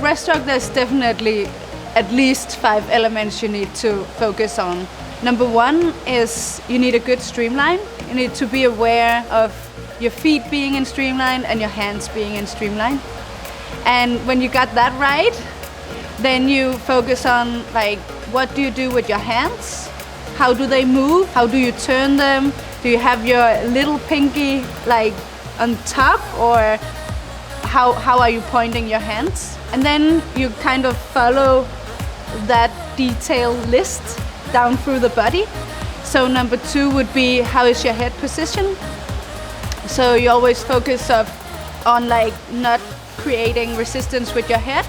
breaststroke, there's definitely at least 5 elements you need to focus on. Number 1 is you need a good streamline. You need to be aware of your feet being in streamline and your hands being in streamline. And when you got that right, then you focus on like, what do you do with your hands? How do they move? How do you turn them? Do you have your little pinky like on top, or how are you pointing your hands? And then you kind of follow that detailed list down through the body. So number 2 would be, how is your head position? So you always focus on like not creating resistance with your head.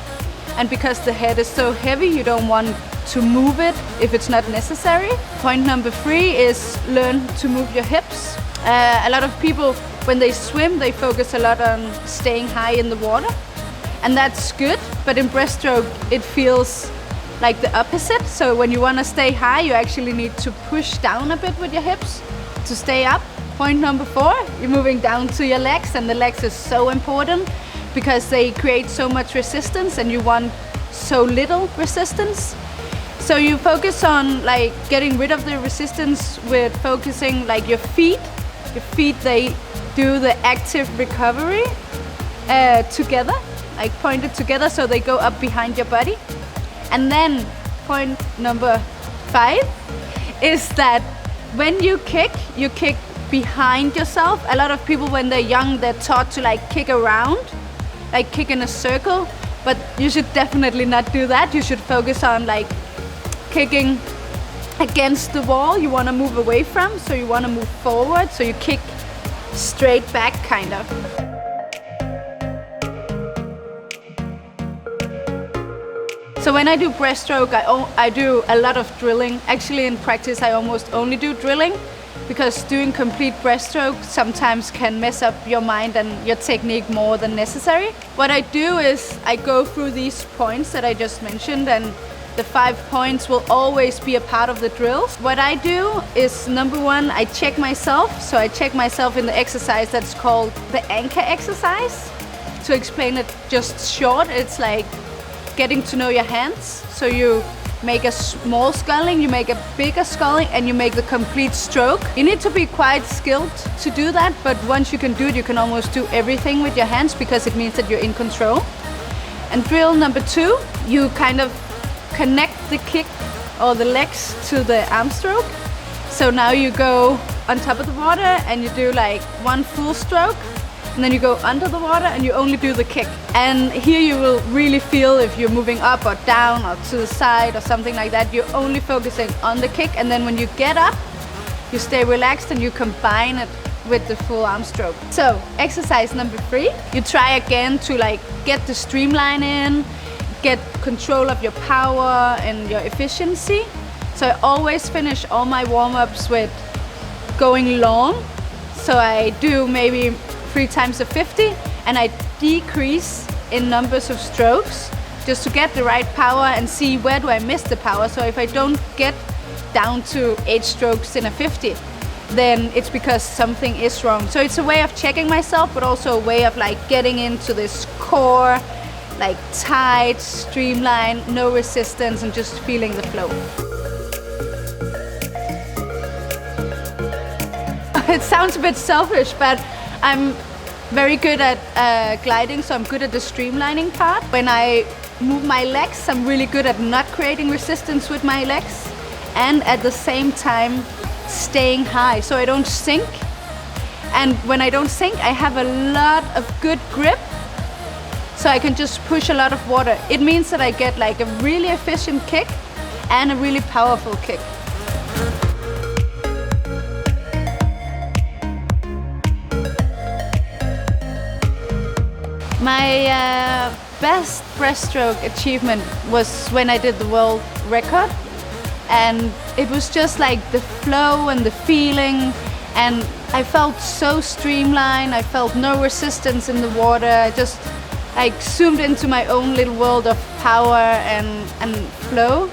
And because the head is so heavy, you don't want to move it if it's not necessary. Point number 3 is learn to move your hips. A lot of people, when they swim, they focus a lot on staying high in the water. And that's good, but in breaststroke, it feels like the opposite. So when you want to stay high, you actually need to push down a bit with your hips to stay up. Point number 4, you're moving down to your legs, and the legs is so important because they create so much resistance and you want so little resistance. So you focus on like getting rid of the resistance with focusing like your feet. Your feet, they do the active recovery together, like pointed together, so they go up behind your body. And then point number 5 is that when you kick behind yourself. A lot of people, when they're young, they're taught to like kick around, like kick in a circle, but you should definitely not do that. You should focus on like kicking against the wall you want to move away from, so you want to move forward, so you kick straight back kind of. So when I do breaststroke, I do a lot of drilling. Actually in practice I almost only do drilling, because doing complete breaststroke sometimes can mess up your mind and your technique more than necessary. What I do is I go through these points that I just mentioned, and the 5 points will always be a part of the drills. What I do is, number 1, I check myself. So I check myself in the exercise that's called the anchor exercise. To explain it just short, it's like getting to know your hands. So you make a small sculling, you make a bigger sculling, and you make the complete stroke. You need to be quite skilled to do that, but once you can do it, you can almost do everything with your hands, because it means that you're in control. And drill number 2, you kind of connect the kick or the legs to the arm stroke. So now you go on top of the water and you do like 1 full stroke, and then you go under the water and you only do the kick. And here you will really feel if you're moving up or down or to the side or something like that. You're only focusing on the kick, and then when you get up, you stay relaxed and you combine it with the full arm stroke. So exercise number 3, you try again to like get the streamline in, get control of your power and your efficiency. So I always finish all my warm-ups with going long. So I do maybe 3 times a 50, and I decrease in numbers of strokes just to get the right power and see where do I miss the power. So if I don't get down to 8 strokes in a 50, then it's because something is wrong. So it's a way of checking myself, but also a way of like getting into this core, like tight, streamline, no resistance, and just feeling the flow. It sounds a bit selfish, but I'm very good at gliding, so I'm good at the streamlining part. When I move my legs, I'm really good at not creating resistance with my legs, and at the same time staying high so I don't sink. And when I don't sink, I have a lot of good grip, so I can just push a lot of water. It means that I get like a really efficient kick and a really powerful kick. My best breaststroke achievement was when I did the world record, and it was just like the flow and the feeling, and I felt so streamlined. I felt no resistance in the water. I just like zoomed into my own little world of power and flow.